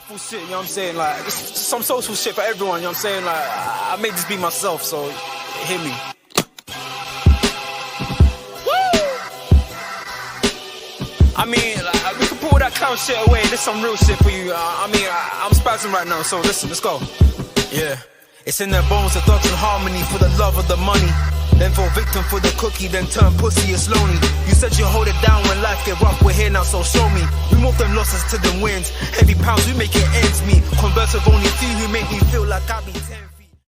Full shit, you know what I'm saying? Like, just some social shit for everyone, you know what I'm saying? Like, I made this be myself, so hear me. I mean, like, we can put all that clown shit away. This some real shit for you. I'm spazzing right now, so listen, let's go. Yeah. It's in their bones, the thoughts and harmony for the love of the money. Then fall victim for the cookie, then turn pussy, it's lonely. You said you hold it down when life get rough, we're here now, so show me. We move them losses to them wins. Heavy pounds, we make it ends meet. Converse of only few who make me feel like I be 10 feet.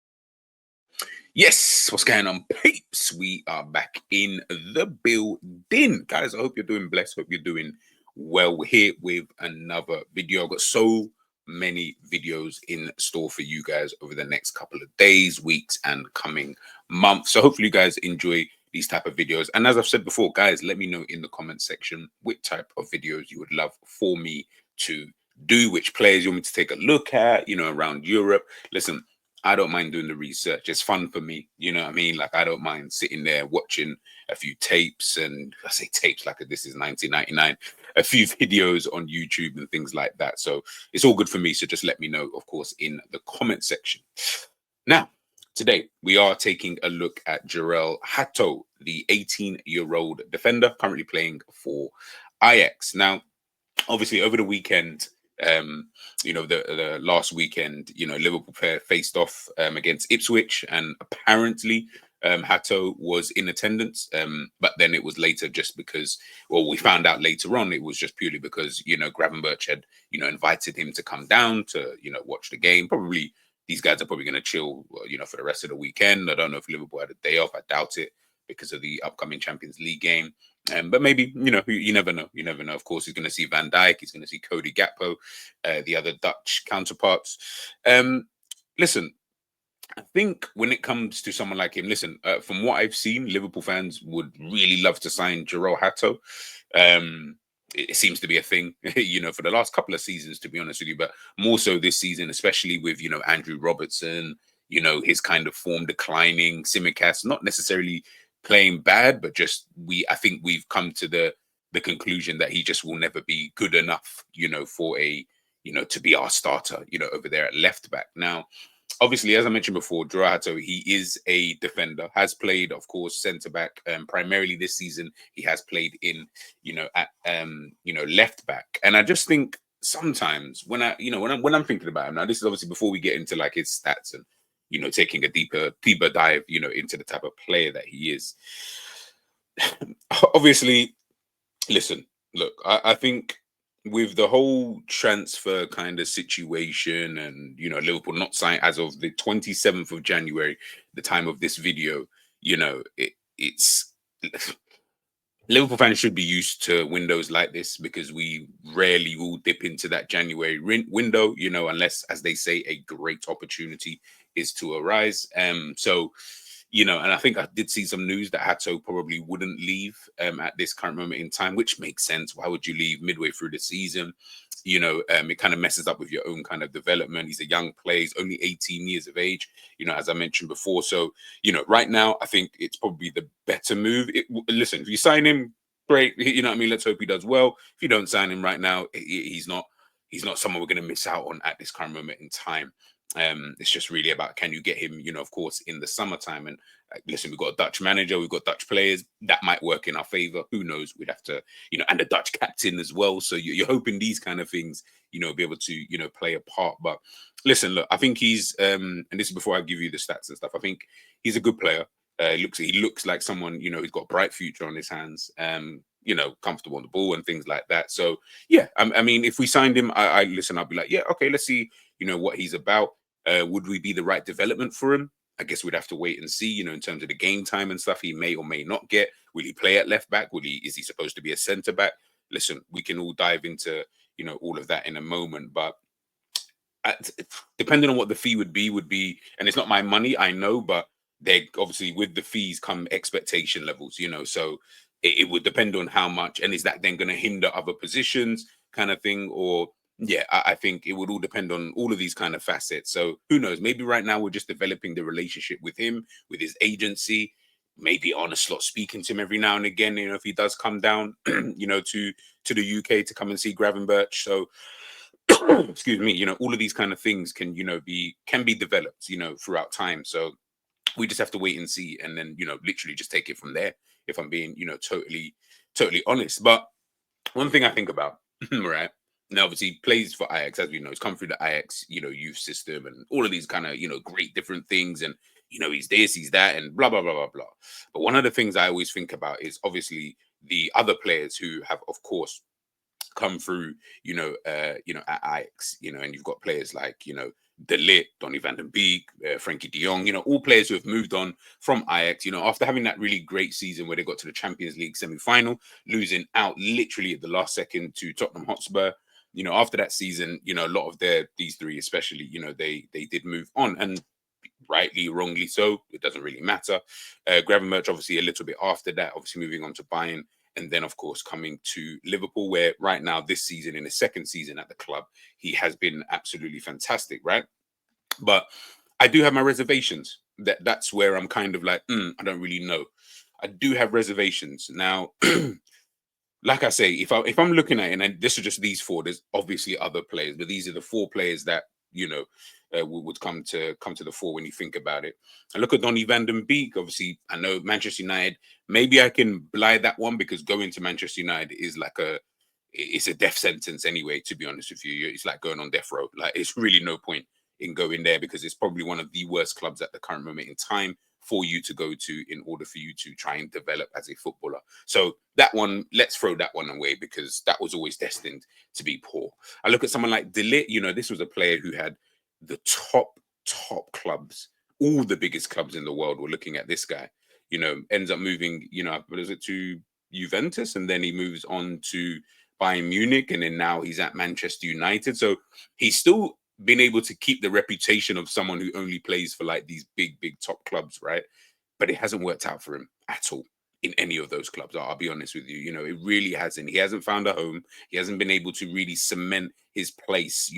Yes, what's going on, peeps? We are back in the building. Guys, I hope you're doing blessed. Hope you're doing well. We're here with another video. I've got so many videos in store for you guys over the next couple of days, weeks, and coming months. So hopefully you guys enjoy these type of videos. And as I've said before, guys, let me know in the comment section which type of videos you would love for me to do, which players you want me to take a look at, you know, around Europe. Listen, I don't mind doing the research. It's fun for me. You know what I mean? Like, I don't mind sitting there watching a few tapes, and I say tapes like this is 1999, a few videos on YouTube and things like that. So it's all good for me. So just let me know, of course, in the comment section. Now, today, we are taking a look at Jorrel Hato, the 18-year-old defender currently playing for Ajax. Now, obviously, over the weekend, you know, the last weekend, you know, Liverpool faced off against Ipswich, and apparently Hato was in attendance, but then it was later just because, well, we found out later on it was just purely because, you know, 𝐓𝐇𝐀𝐃 had, you know, invited him to come down to, you know, watch the game. Probably these guys are probably going to chill, you know, for the rest of the weekend. I don't know if Liverpool had a day off. I doubt it because of the upcoming Champions League game. But maybe, you know, you never know. You never know. Of course, he's going to see Van Dijk. He's going to see 𝐒𝐂𝐃𝐃, the other Dutch counterparts. Listen, I think when it comes to someone like him, listen, from what I've seen, Liverpool fans would really love to sign Jorrel Hato. It seems to be a thing, you know, for the last couple of seasons, to be honest with you, but more so this season, especially with, you know, Andrew Robertson, you know, his kind of form declining, Tsimikas, not necessarily playing bad, but just I think we've come to the conclusion that he just will never be good enough, you know, for a, you know, to be our starter, you know, over there at left back. Now, obviously, as I mentioned before, Jorrel Hato, he is a defender, has played, of course, centre back. Primarily this season, he has played in, you know, at you know, left back. And I just think sometimes when I'm thinking about him, now this is obviously before we get into like his stats and, you know, taking a deeper dive, you know, into the type of player that he is. Obviously, listen, look, I think with the whole transfer kind of situation and, you know, Liverpool not signed as of the 27th of January, the time of this video, you know, it's Liverpool fans should be used to windows like this because we rarely will dip into that January window, you know, unless, as they say, a great opportunity is to arise. So, you know, and I think I did see some news that Hato probably wouldn't leave at this current moment in time, which makes sense. Why would you leave midway through the season? You know, it kind of messes up with your own kind of development. He's a young player. He's only 18 years of age, you know, as I mentioned before. So, you know, right now, I think it's probably the better move. Listen, if you sign him, great. You know what I mean? Let's hope he does well. If you don't sign him right now, he's not someone we're going to miss out on at this current moment in time. It's just really about, can you get him, you know, of course, in the summertime. And listen, we've got a Dutch manager, we've got Dutch players that might work in our favor. Who knows? We'd have to, you know, and a Dutch captain as well. So you're hoping these kind of things, you know, be able to, you know, play a part. But listen, look, I think he's and this is before I give you the stats and stuff. I think he's a good player. He looks like someone, you know, who's got a bright future on his hands. You know, comfortable on the ball and things like that. So yeah, I mean, if we signed him, I listen, I'll be like, yeah, okay, let's see, you know, what he's about. Would we be the right development for him? I guess we'd have to wait and see, you know, in terms of the game time and stuff he may or may not get. Will he play at left back? Is he supposed to be a centre back? Listen, we can all dive into, you know, all of that in a moment. But depending on what the fee would be, and it's not my money, I know, but they obviously with the fees come expectation levels, you know, so it would depend on how much, and is that then going to hinder other positions kind of thing, or yeah, I think it would all depend on all of these kind of facets. So who knows? Maybe right now we're just developing the relationship with him, with his agency. Maybe on a slot speaking to him every now and again. You know, if he does come down, you know, to the UK to come and see 𝐓𝐇𝐃𝐃. So excuse me, all of these kind of things can, be developed, throughout time. So we just have to wait and see, and then, literally just take it from there, if I'm being, totally honest. But one thing I think about, right? Now, obviously, he plays for Ajax, as we know. He's come through the Ajax, youth system and all of these kind of, great different things. And, he's this, he's that, and blah, blah, blah, blah, blah. But one of the things I always think about is obviously the other players who have, of course, come through, at Ajax, and you've got players like, De Ligt, Donny van den Beek, Frankie de Jong, all players who have moved on from Ajax, after having that really great season where they got to the Champions League semi-final, losing out literally at the last second to Tottenham Hotspur. After that season, a lot of these three especially, they did move on, and rightly, wrongly so. It doesn't really matter. Gravenberch, obviously, a little bit after that, obviously moving on to Bayern. And then, of course, coming to Liverpool, where right now, this season, in his second season at the club, he has been absolutely fantastic, right? But I do have my reservations. That's where I'm kind of like, I don't really know. I do have reservations. Now, like I say, if I'm looking at it, and this is just these four, there's obviously other players, but these are the four players that, would come to the fore when you think about it. I look at Donny van den Beek. Obviously, I know Manchester United. Maybe I can blind that one, because going to Manchester United is like it's a death sentence anyway. To be honest with you, it's like going on death row. Like, it's really no point in going there, because it's probably one of the worst clubs at the current moment in time for you to go to in order for you to try and develop as a footballer. So that one, let's throw that one away, because that was always destined to be poor. I look at someone like De Ligt. This was a player who had the top clubs, all the biggest clubs in the world were looking at this guy. Ends up moving, what is it, to Juventus, and then he moves on to Bayern Munich, and then now he's at Manchester United. So he's still been able to keep the reputation of someone who only plays for like these big top clubs, right? But it hasn't worked out for him at all in any of those clubs. I'll be honest with you. It really hasn't. He hasn't found a home. He hasn't been able to really cement his place,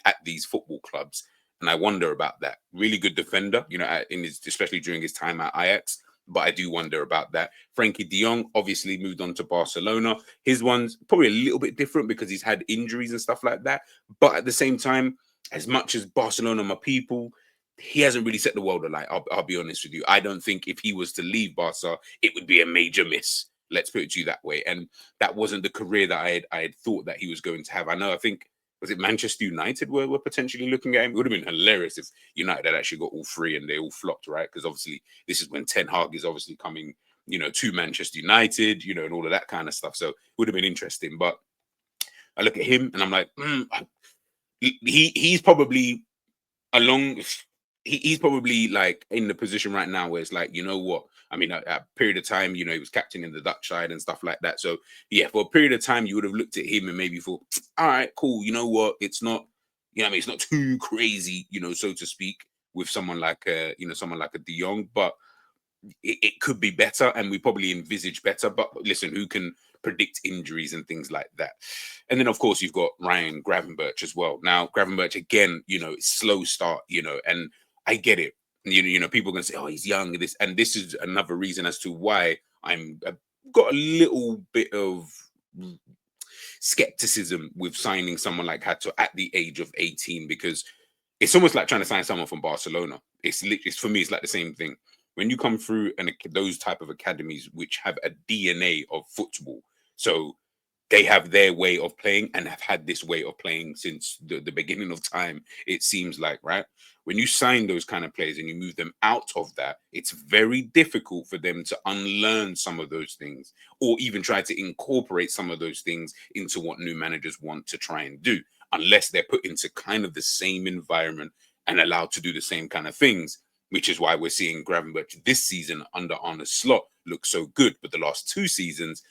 at these football clubs. And I wonder about that. Really good defender, especially during his time at Ajax. But I do wonder about that. Frankie de Jong obviously moved on to Barcelona. His one's probably a little bit different because he's had injuries and stuff like that. But at the same time, as much as Barcelona are my people, he hasn't really set the world alight. I'll be honest with you. I don't think if he was to leave Barca, it would be a major miss. Let's put it to you that way. And that wasn't the career that I had thought that he was going to have. I think, was it Manchester United were potentially looking at him? It would have been hilarious if United had actually got all three and they all flopped, right? Because obviously this is when Ten Hag is obviously coming, to Manchester United, and all of that kind of stuff. So it would have been interesting. But I look at him and I'm like, he's probably along. He's probably like in the position right now where it's like, you know what? I mean, a period of time, he was captain in the Dutch side and stuff like that. So yeah, for a period of time, you would have looked at him and maybe thought, all right, cool. You know what? It's not, it's not too crazy, so to speak, with someone like someone like a De Jong, but it could be better, and we probably envisage better. But listen, who can predict injuries and things like that? And then of course you've got Ryan Gravenberch as well. Now Gravenberch again, slow start, and I get it. People are going to say, oh, he's young. This is another reason as to why I've got a little bit of skepticism with signing someone like Hato at the age of 18, because it's almost like trying to sign someone from Barcelona. It's for me, it's like the same thing. When you come through those type of academies which have a DNA of football, so they have their way of playing and have had this way of playing since the beginning of time, it seems like, right? When you sign those kind of players and you move them out of that, it's very difficult for them to unlearn some of those things, or even try to incorporate some of those things into what new managers want to try and do, unless they're put into kind of the same environment and allowed to do the same kind of things, which is why we're seeing Gravenberch this season under Arne Slot look so good. But the last two seasons,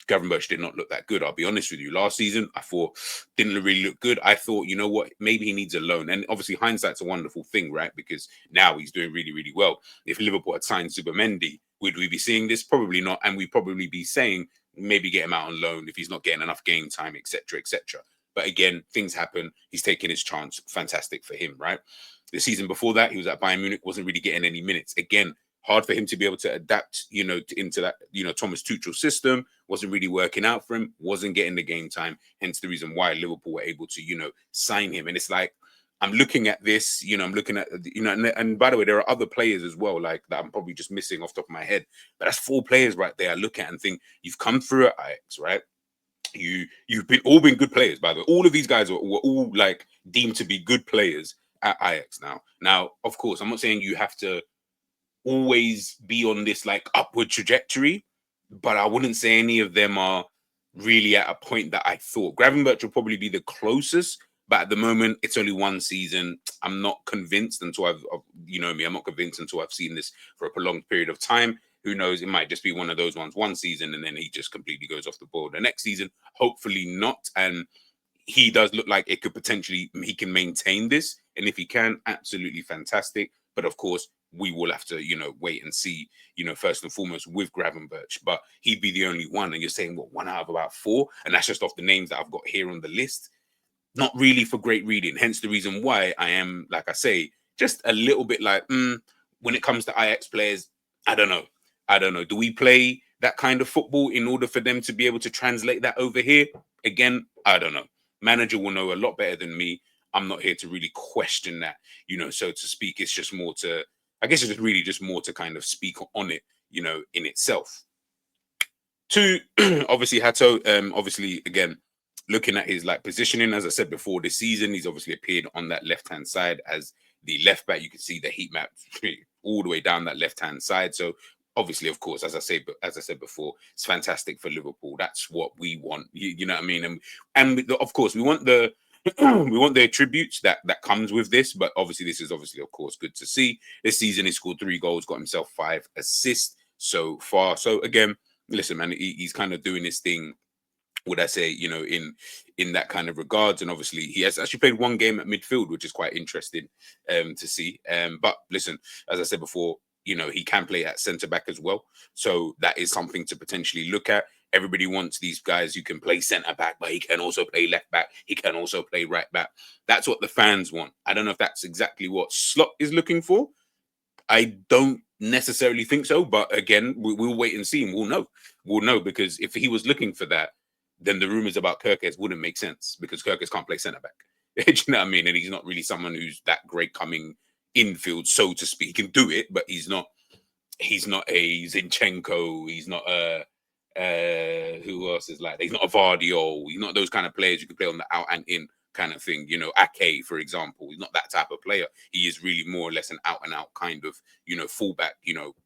Gravenberch did not look that good. I'll be honest with you. Last season, I thought didn't really look good. I thought, you know what, maybe he needs a loan. And obviously hindsight's a wonderful thing, right? Because now he's doing really, really well. If Liverpool had signed Zubimendi, would we be seeing this? Probably not. And we'd probably be saying, maybe get him out on loan if he's not getting enough game time, etc., etc. But again, things happen. He's taking his chance. Fantastic for him, right? The season before that, he was at Bayern Munich, wasn't really getting any minutes. Again, hard for him to be able to adapt, into that, Thomas Tuchel's system, wasn't really working out for him, wasn't getting the game time. Hence the reason why Liverpool were able to, sign him. And it's like, I'm looking at this, I'm looking at, and by the way, there are other players as well, like that I'm probably just missing off the top of my head. But that's 4 players right there I look at and think, you've come through at Ajax, right? You've all been good players, by the way. All of these guys were all like deemed to be good players at Ajax now. Now, of course, I'm not saying you have to always be on this like upward trajectory, but I wouldn't say any of them are really at a point that I thought. Gravenberch will probably be the closest, but at the moment, it's only 1 season. I'm not convinced until I've I'm not convinced until I've seen this for a prolonged period of time. Who knows? It might just be one of those ones, 1 season, and then he just completely goes off the board. The next season, hopefully not. And he does look like it could potentially, he can maintain this. And if he can, absolutely fantastic. But of course, we will have to, wait and see, first and foremost with Gravenberch. But he'd be the only one. And you're saying, what, 1 out of about 4? And that's just off the names that I've got here on the list. Not really for great reading. Hence the reason why I am, like I say, just a little bit like, when it comes to Ajax players, I don't know. Do we play that kind of football in order for them to be able to translate that over here? Again, I don't know. Manager will know a lot better than me. I'm not here to really question that, so to speak. It's just more to, I guess it's really just more to kind of speak on it, in itself. To obviously Hato, obviously, again, looking at his like positioning, as I said before, this season, he's obviously appeared on that left-hand side as the left back. You can see the heat map all the way down that left-hand side. So obviously, of course, as I said before, it's fantastic for Liverpool. That's what we want. You know what I mean? And of course, we want the we want the attributes that comes with this. But obviously, this is obviously, of course, good to see. This season, he scored 3 goals, got himself 5 assists so far. So again, listen, man, he's kind of doing his thing, would I say, in that kind of regards. And obviously he has actually played 1 game at midfield, which is quite interesting to see. But listen, as I said before, he can play at centre back as well. So that is something to potentially look at. Everybody wants these guys who can play centre back, but he can also play left back. He can also play right back. That's what the fans want. I don't know if that's exactly what Slot is looking for. I don't necessarily think so. But again, we'll wait and see, and we'll know. We'll know, because if he was looking for that, then the rumors about 𝐒𝐃𝐃 wouldn't make sense, because 𝐒𝐃𝐃 can't play centre back. Do you know what I mean? And he's not really someone who's that great coming infield, so to speak. He can do it, but he's not a 𝐒𝐔𝐁𝐄e. He's not a who else is like that? He's not a 𝐓𝐇𝐀𝐃. He's not those kind of players you can play on the out and in kind of thing. 𝐴𝐾, for example. He's not that type of player. He is really more or less an out and out kind of, fullback,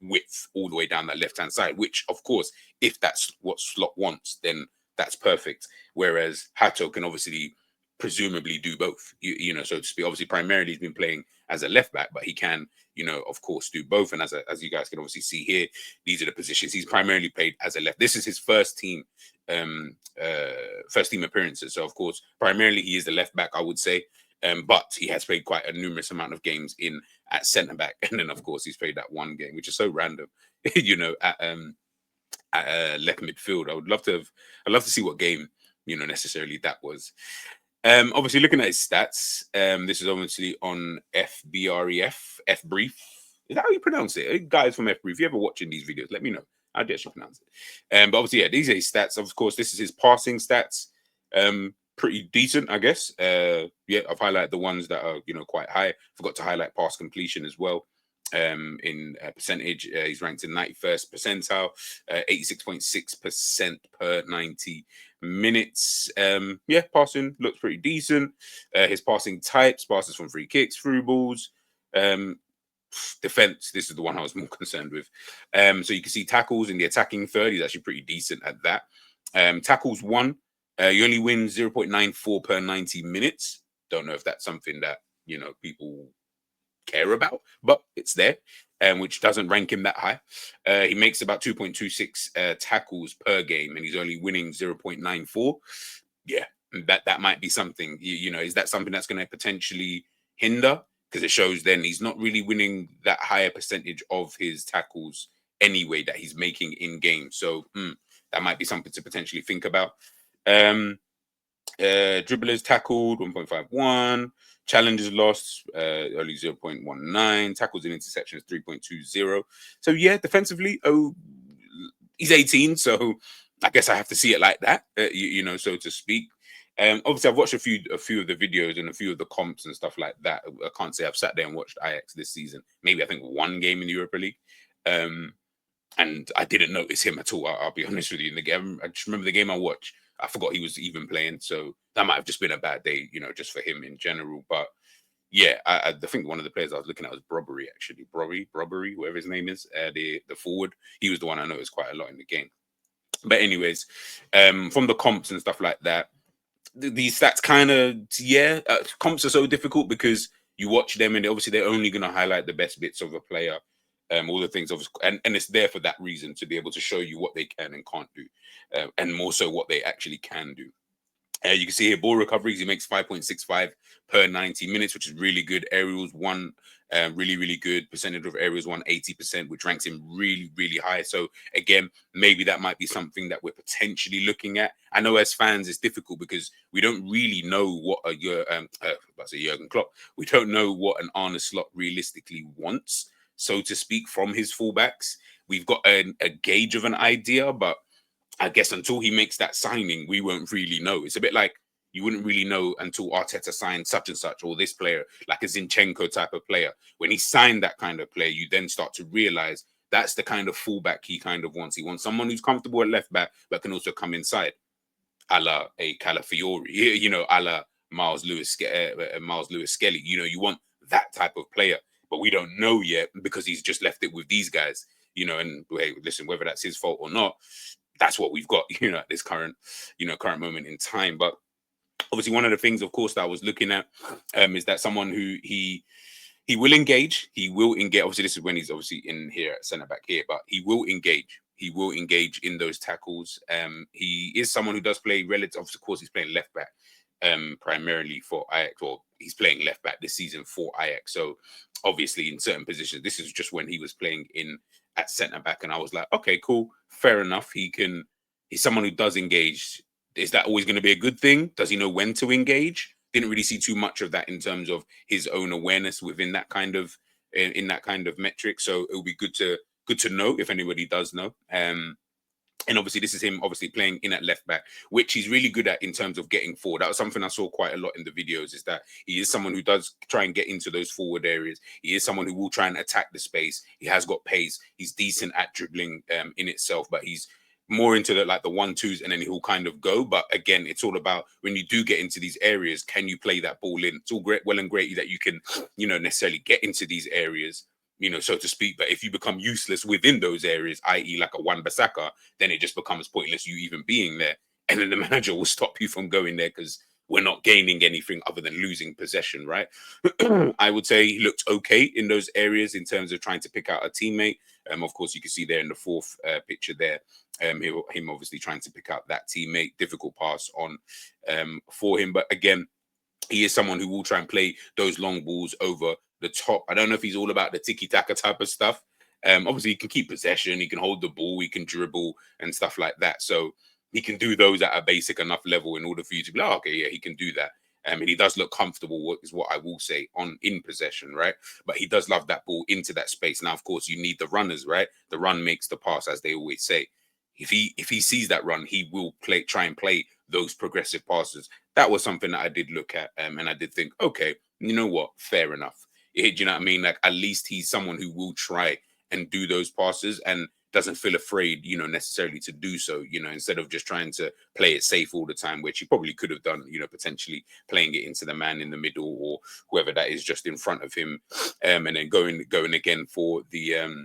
width all the way down that left hand side, which of course, if that's what Slot wants, then that's perfect. Whereas Hato can obviously presumably do both, so to speak. Obviously, primarily he's been playing as a left back, but he can, of course, do both. And as you guys can obviously see here, these are the positions he's primarily played as a left. This is his first team appearances. So of course, primarily he is the left back, I would say. But he has played quite a numerous amount of games at centre back, and then of course he's played that 1 game, which is so random, at left midfield. I'd love to see what game, necessarily that was. Obviously, looking at his stats, this is obviously on FBref. Is that how you pronounce it? Hey, guys from FBref, if you're ever watching these videos, let me know how do you actually pronounce it. But obviously, yeah, these are his stats. Of course, this is his passing stats. Pretty decent, I guess. Yeah, I've highlighted the ones that are, quite high. Forgot to highlight pass completion as well. In percentage, he's ranked in 91st percentile, 86.6% per 90 minutes. Yeah, passing looks pretty decent. His passing types, passes from free kicks, through balls. Defense, this is the one I was more concerned with. So you can see tackles in the attacking third. He's actually pretty decent at that. Tackles 1, you only win 0.94 per 90 minutes. Don't know if that's something that, people care about, but it's there, which doesn't rank him that high. He makes about 2.26 tackles per game, and he's only winning 0.94. Yeah, that might be something. Is that something that's going to potentially hinder? Because it shows then he's not really winning that higher percentage of his tackles anyway that he's making in game. So that might be something to potentially think about. Dribblers tackled 1.51. Challenges lost only 0.19. Tackles and interceptions 3.20. So yeah, defensively, he's 18, so I guess I have to see it like that, you know, so to speak. Obviously, I've watched a few of the videos and a few of the comps and stuff like that. I can't say I've sat there and watched Ajax this season. Maybe I think one game in the Europa League, and I didn't notice him at all. I'll be honest with you. In the game, I just remember the game I watched. I forgot he was even playing, so that might have just been a bad day, you know, just for him in general. But yeah, I think one of the players I was looking at was Brobbery, actually. Brobbery, whoever his name is, the forward. He was the one I noticed quite a lot in the game. But anyways, from the comps and stuff like that, these stats kind of, comps are so difficult because you watch them and obviously they're only going to highlight the best bits of a player, all the things of, and it's there for that reason, to be able to show you what they can and can't do, and more so what they actually can do. You can see here ball recoveries. He makes 5.65 per 90 minutes, which is really good. Aerials won, really good. Percentage of aerials won 80%, which ranks him really high. So again, maybe that might be something that we're potentially looking at. I know as fans it's difficult because we don't really know what Jurgen Klopp. We don't know what an Arne Slot realistically wants, so to speak, from his fullbacks. We've got a gauge of an idea, but I guess until he makes that signing, we won't really know. It's a bit like you wouldn't really know until Arteta signed such and such, or this player, like a Zinchenko type of player. When he signed that kind of player, you then start to realize that's the kind of fullback he kind of wants. He wants someone who's comfortable at left back, but can also come inside, a la a Calafiori, you know, a la Miles Lewis Skelly. You know, you want that type of player, but we don't know yet because he's just left it with these guys, you know. And hey, listen, whether that's his fault or not, that's what we've got, you know, at this current moment in time. But obviously, one of the things, of course, that I was looking at is that someone who he will engage. He will engage. Obviously, this is when he's obviously in here at centre back here, but he will engage. He will engage in those tackles. He is someone who does play relative. Of course, he's playing left back primarily for Ajax, or he's playing left back this season for Ajax. So obviously, in certain positions, this is just when he was playing in at centre back, and I was like, okay, cool, fair enough. He's someone who does engage. Is that always going to be a good thing? Does he know when to engage? Didn't really see too much of that in terms of his own awareness within that kind of in that kind of metric. So it will be good to know if anybody does know. And obviously, this is him obviously playing in at left back, which he's really good at in terms of getting forward. That was something I saw quite a lot in the videos, is that he is someone who does try and get into those forward areas. He is someone who will try and attack the space. He has got pace. He's decent at dribbling in itself, but he's more into the 1-2s, and then he'll kind of go. But again, it's all about when you do get into these areas, can you play that ball in? It's all great, well and great that you can, you know, necessarily get into these areas, you know, so to speak. But if you become useless within those areas, i.e. like a Wan-Bissaka, then it just becomes pointless you even being there. And then the manager will stop you from going there because we're not gaining anything other than losing possession, right? I would say he looked okay in those areas in terms of trying to pick out a teammate. Of course, you can see there in the fourth picture there, him obviously trying to pick out that teammate. Difficult pass on for him. But again, he is someone who will try and play those long balls over the top. I don't know if he's all about the tiki-taka type of stuff. Obviously, he can keep possession. He can hold the ball. He can dribble and stuff like that. So he can do those at a basic enough level in order for you to be like, oh, okay, yeah, he can do that. And he does look comfortable, is what I will say, in possession, right? But he does love that ball into that space. Now, of course, you need the runners, right? The run makes the pass, as they always say. If he sees that run, he will try and play those progressive passes. That was something that I did look at, and I did think, okay, you know what? Fair enough. Do you know what I mean? Like, at least he's someone who will try and do those passes and doesn't feel afraid, you know, necessarily to do so, you know, instead of just trying to play it safe all the time, which he probably could have done, you know, potentially playing it into the man in the middle or whoever that is just in front of him, and then going again for the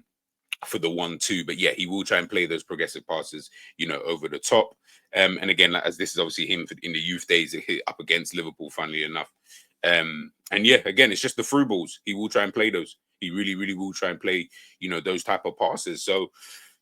1-2. But yeah, he will try and play those progressive passes, you know, over the top. And again, as this is obviously him in the youth days up against Liverpool, funnily enough. And yeah, again, it's just the through balls. He will try and play those. He really will try and play, you know, those type of passes. So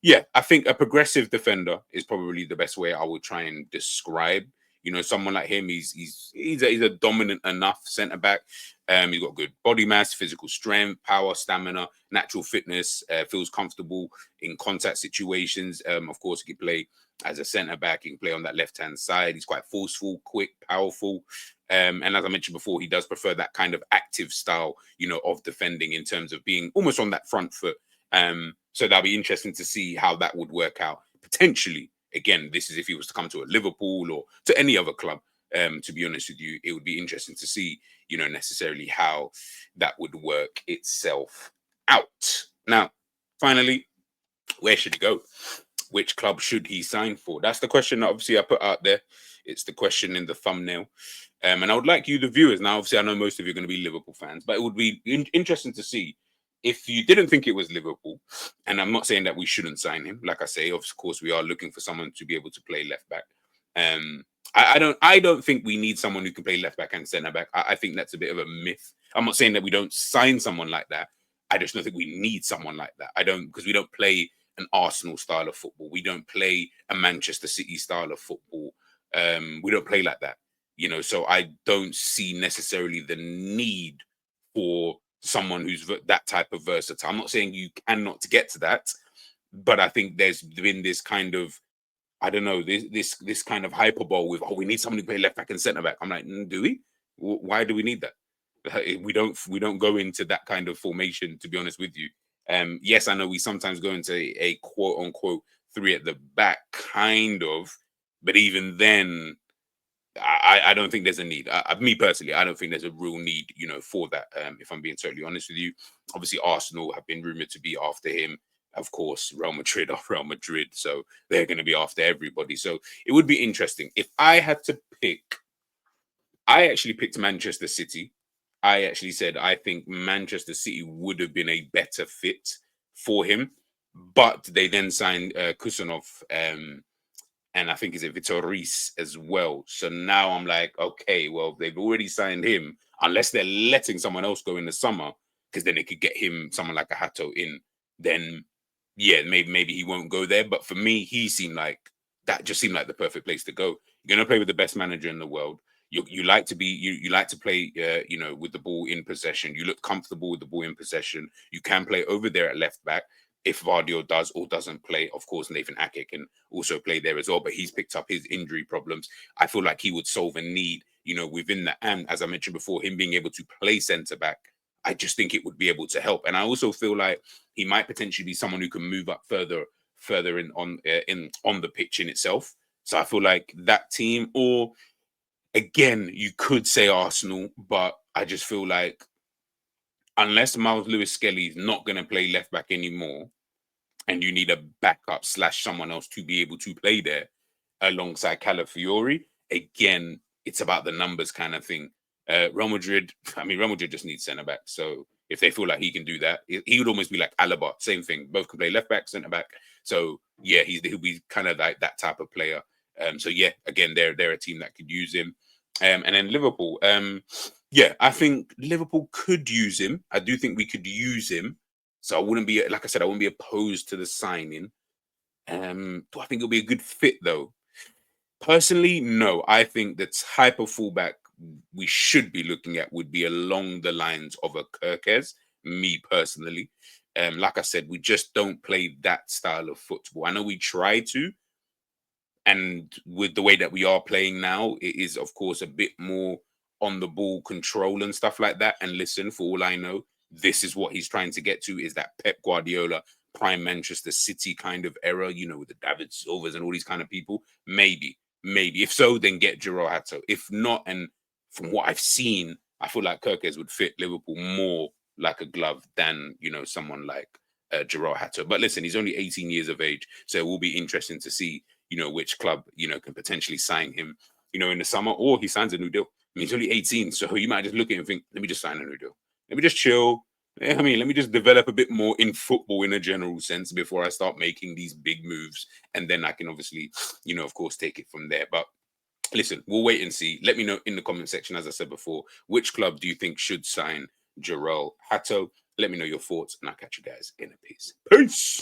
yeah, I think a progressive defender is probably the best way I would try and describe, you know, someone like him. He's a dominant enough centre back. He's got good body mass, physical strength, power, stamina, natural fitness. Feels comfortable in contact situations. Of course, he can play as a centre back. He can play on that left hand side. He's quite forceful, quick, powerful. And as I mentioned before, he does prefer that kind of active style, you know, of defending in terms of being almost on that front foot. So that'll be interesting to see how that would work out potentially again, this is if he was to come to a Liverpool or to any other club. To be honest with you, it would be interesting to see, you know, necessarily how that would work itself out. Now, finally, where should he go? Which club should he sign for? That's the question that obviously I put out there. It's the question in the thumbnail. And I would like you, the viewers, now obviously I know most of you are going to be Liverpool fans, but it would be interesting to see if you didn't think it was Liverpool. And I'm not saying that we shouldn't sign him. Like I say, of course, we are looking for someone to be able to play left back. I don't think we need someone who can play left back and centre back. I think that's a bit of a myth. I'm not saying that we don't sign someone like that. I just don't think we need someone like that. Because we don't play an Arsenal style of football. We don't play a Manchester City style of football. We don't play like that, you know. So I don't see necessarily the need for someone who's that type of versatile. I'm not saying you cannot get to that, but I think there's been this kind of, I don't know, this kind of hyperbole with, oh, we need someone to play left back and centre back. I'm like, do we? Why do we need that? We don't go into that kind of formation, to be honest with you. Yes, I know we sometimes go into a quote unquote 3 at the back, kind of, but even then, I don't think there's a need. Me personally, I don't think there's a real need, you know, for that. If I'm being totally honest with you, obviously Arsenal have been rumored to be after him. Of course, Real Madrid are Real Madrid, so they're going to be after everybody. So it would be interesting. If I had to pick, I actually picked Manchester City. I actually said I think Manchester City would have been a better fit for him, but they then signed Kusanov, and I think is it Vitoris as well. So now I'm like, okay, well, they've already signed him, unless they're letting someone else go in the summer, because then they could get him, someone like a Hato in, then yeah, maybe he won't go there. But for me, he seemed like that just seemed like the perfect place to go. You're gonna play with the best manager in the world. You like to be you like to play you know, with the ball in possession. You look comfortable with the ball in possession. You can play over there at left back if Vardio does or doesn't play. Of course, Nathan Ake can also play there as well, but he's picked up his injury problems. I feel like he would solve a need, you know, within that. And as I mentioned before, him being able to play centre back, I just think it would be able to help. And I also feel like he might potentially be someone who can move up further in on the pitch in itself. So I feel like that team, or again, you could say Arsenal, but I just feel like unless Miles Lewis-Skelly is not going to play left back anymore, and you need a backup / someone else to be able to play there alongside Calafiori, again, it's about the numbers kind of thing. Real Madrid just needs centre back. So if they feel like he can do that, he would almost be like Alaba, same thing. Both can play left back, centre back. So yeah, he'll be kind of like that type of player. So yeah, again, they're a team that could use him. And then Liverpool, yeah, I think Liverpool could use him. I do think we could use him. So I wouldn't be, like I said, I wouldn't be opposed to the signing. Do I think it'll be a good fit though? Personally, no. I think the type of fullback we should be looking at would be along the lines of a 𝐒𝐃𝐃, me personally. Like I said, we just don't play that style of football. I know we try to, and with the way that we are playing now, it is, of course, a bit more on the ball control and stuff like that. And listen, for all I know, this is what he's trying to get to, is that Pep Guardiola prime Manchester City kind of era, you know, with the David Silvas and all these kind of people. Maybe. If so, then get Jorrel Hato. If not, and from what I've seen, I feel like 𝐒𝐃𝐃 would fit Liverpool more like a glove than, you know, someone like Jorrel Hato. But listen, he's only 18 years of age, so it will be interesting to see, you know, which club, you know, can potentially sign him, you know, in the summer, or he signs a new deal. I mean, he's only 18, so you might just look at him and think, let me just sign a new deal. Let me just chill. I mean, let me just develop a bit more in football in a general sense before I start making these big moves. And then I can obviously, you know, of course, take it from there. But listen, we'll wait and see. Let me know in the comment section, as I said before, which club do you think should sign Jorrel Hato? Let me know your thoughts, and I'll catch you guys in a piece. Peace.